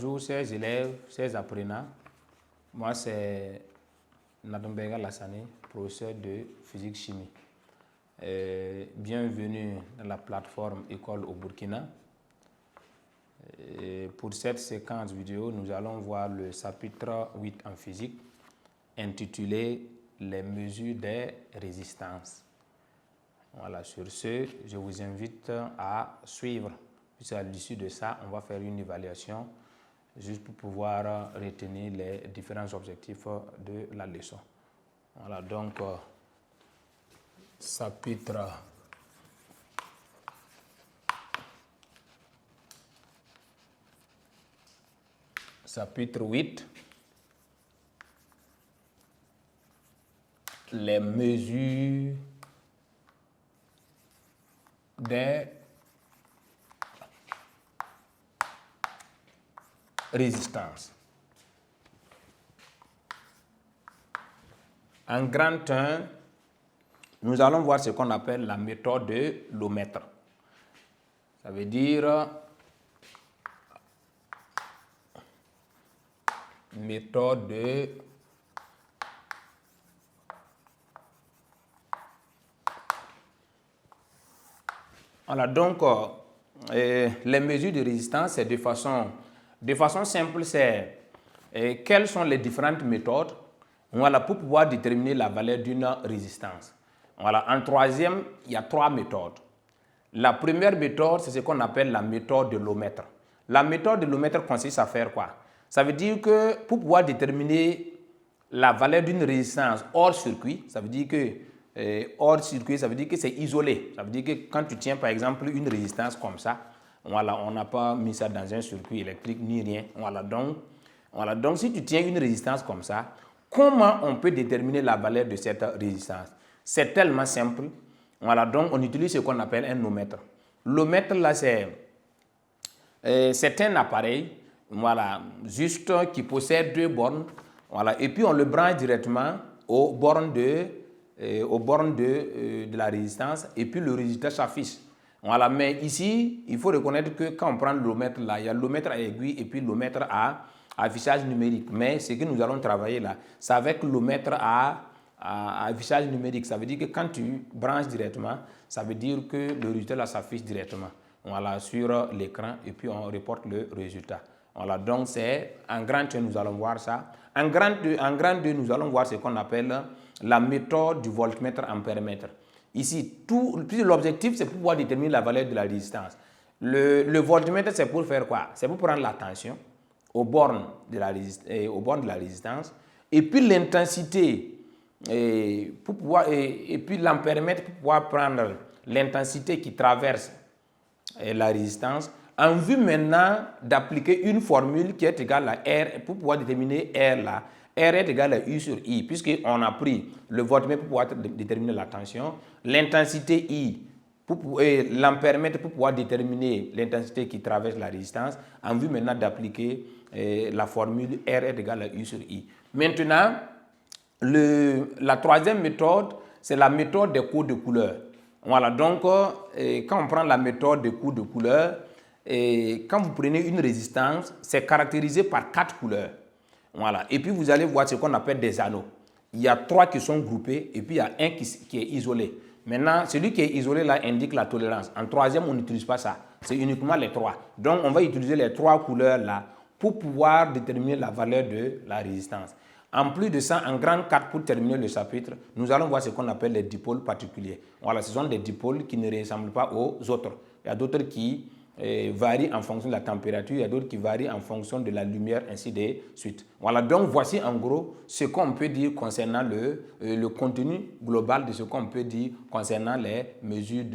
Bonjour chers élèves, chers apprenants. Moi c'est Nadomberga Lassane, professeur de physique-chimie. Bienvenue dans la plateforme École au Burkina. Pour cette séquence vidéo, nous allons voir le chapitre 8 en physique intitulé « Les mesures des résistances ». Voilà, sur ce, je vous invite à suivre. Puisqu'à l'issue de ça, on va faire une évaluation juste pour pouvoir retenir les différents objectifs de la leçon. Voilà, donc, chapitre 8, les mesures des résistances. En grand 1, nous allons voir ce qu'on appelle la méthode de l'ohmètre. Ça veut dire méthode de voilà, donc les mesures de résistance, c'est de façon simple, c'est quelles sont les différentes méthodes voilà, pour pouvoir déterminer la valeur d'une résistance. Voilà, en troisième, il y a 3 méthodes. La première méthode, c'est ce qu'on appelle la méthode de l'ohmètre. La méthode de l'ohmètre consiste à faire quoi? Ça veut dire que pour pouvoir déterminer la valeur d'une résistance hors circuit, ça veut dire que hors circuit, ça veut dire que c'est isolé. Ça veut dire que quand tu tiens par exemple une résistance comme ça, voilà, on n'a pas mis ça dans un circuit électrique ni rien. Voilà, donc si tu tiens une résistance comme ça, comment on peut déterminer la valeur de cette résistance? C'est tellement simple. Voilà, donc on utilise ce qu'on appelle un ohmètre. L'ohmètre là, c'est un appareil, voilà, juste qui possède 2 bornes, voilà, et puis on le branche directement aux bornes de la résistance, et puis le résultat s'affiche. Voilà, mais ici, il faut reconnaître que quand on prend l'ohmètre là, il y a l'ohmètre à aiguille et puis l'ohmètre à affichage numérique. Mais ce que nous allons travailler là, c'est avec l'ohmètre à affichage numérique. Ça veut dire que quand tu branches directement, ça veut dire que le résultat là s'affiche directement. Voilà, sur l'écran et puis on reporte le résultat. Voilà, donc c'est en grand 1, nous allons voir ça. En grand 2, nous allons voir ce qu'on appelle la méthode du voltmètre ampèremètre. Ici, l'objectif, c'est pour pouvoir déterminer la valeur de la résistance. Le voltmètre, c'est pour faire quoi? C'est pour prendre la tension aux bornes de la résistance et puis l'intensité et puis l'ampèremètre pour pouvoir prendre l'intensité qui traverse la résistance en vue maintenant d'appliquer une formule qui est égale à R pour pouvoir déterminer R là. R est égal à U sur I, puisqu'on a pris le voltmètre pour pouvoir déterminer la tension, l'intensité I, l'ampèremètre pour pouvoir déterminer l'intensité qui traverse la résistance, en vue maintenant d'appliquer la formule R est égal à U sur I. Maintenant, la troisième méthode, c'est la méthode des codes de couleur. Voilà, donc quand on prend la méthode des codes de couleur, quand vous prenez une résistance, c'est caractérisé par 4 couleurs. Voilà. Et puis vous allez voir ce qu'on appelle des anneaux. Il y a 3 qui sont groupés et puis il y a un qui est isolé. Maintenant, celui qui est isolé là indique la tolérance. En troisième, on n'utilise pas ça. C'est uniquement les 3. Donc on va utiliser les 3 couleurs là pour pouvoir déterminer la valeur de la résistance. En plus de ça, en grand 4, pour terminer le chapitre, nous allons voir ce qu'on appelle les dipôles particuliers. Voilà, ce sont des dipôles qui ne ressemblent pas aux autres. Il y a d'autres qui varient en fonction de la température, il y a d'autres qui varient en fonction de la lumière, ainsi de suite. Voilà, donc voici en gros ce qu'on peut dire concernant le contenu global de ce qu'on peut dire concernant les mesures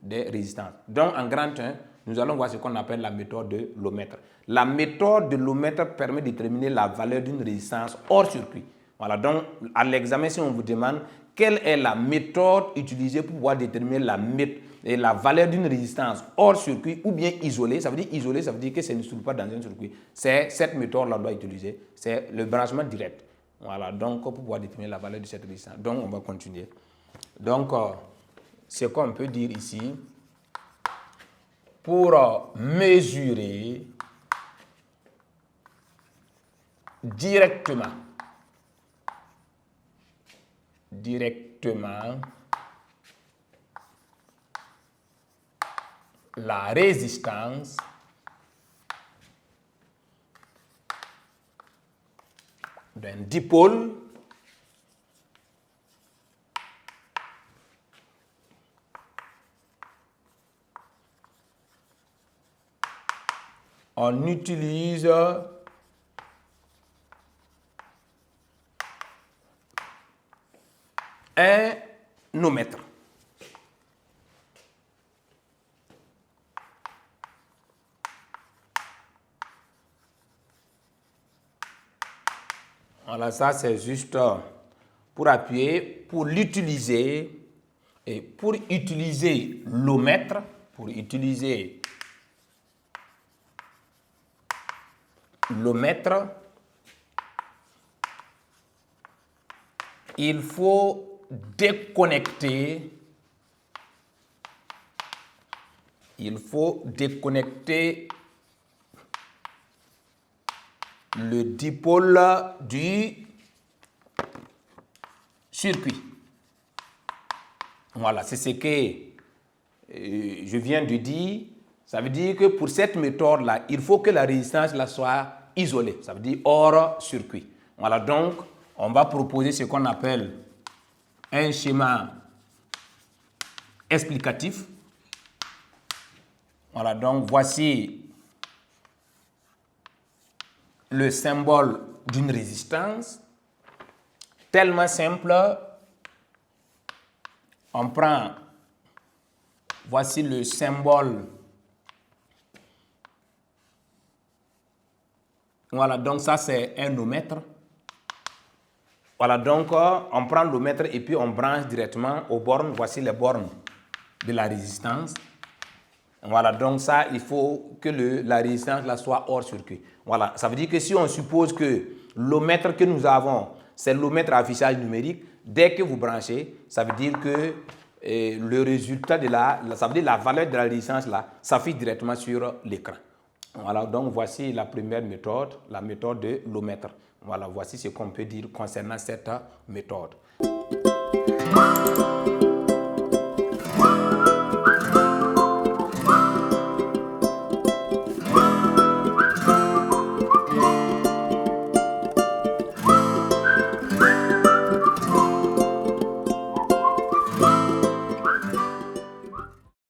des résistances. Donc en grand 1, nous allons voir ce qu'on appelle la méthode de l'ohmètre. La méthode de l'ohmètre permet de déterminer la valeur d'une résistance hors circuit. Voilà, donc à l'examen, si on vous demande quelle est la méthode utilisée pour pouvoir déterminer la valeur d'une résistance hors circuit ou bien isolée, ça veut dire isolée, ça veut dire que ça ne se trouve pas dans un circuit. C'est cette méthode-là qu'on doit utiliser, c'est le branchement direct. Voilà, donc pour pouvoir déterminer la valeur de cette résistance. Donc on va continuer. Donc ce qu'on peut dire ici, pour mesurer directement la résistance d'un dipôle on utilise un ohmètre. Voilà, ça c'est juste pour appuyer, pour l'utiliser et pour utiliser l'ohmètre, il faut déconnecter le dipôle du circuit. Voilà, c'est ce que je viens de dire. Ça veut dire que pour cette méthode-là, il faut que la résistance là soit isolée. Ça veut dire hors circuit. Voilà, donc on va proposer ce qu'on appelle un schéma explicatif. Voilà, donc voici le symbole d'une résistance. Tellement simple, on prend, voici le symbole. Voilà, donc ça c'est un ohmètre. Voilà, donc on prend l'ohmètre et puis on branche directement aux bornes. Voici les bornes de la résistance. Voilà, donc ça, il faut que la résistance là soit hors circuit. Voilà, ça veut dire que si on suppose que l'ohmètre que nous avons, c'est l'ohmètre à affichage numérique, dès que vous branchez, ça veut dire que le résultat ça veut dire la valeur de la résistance là s'affiche directement sur l'écran. Voilà, donc voici la première méthode, la méthode de l'ohmètre. Voilà, voici ce qu'on peut dire concernant cette méthode.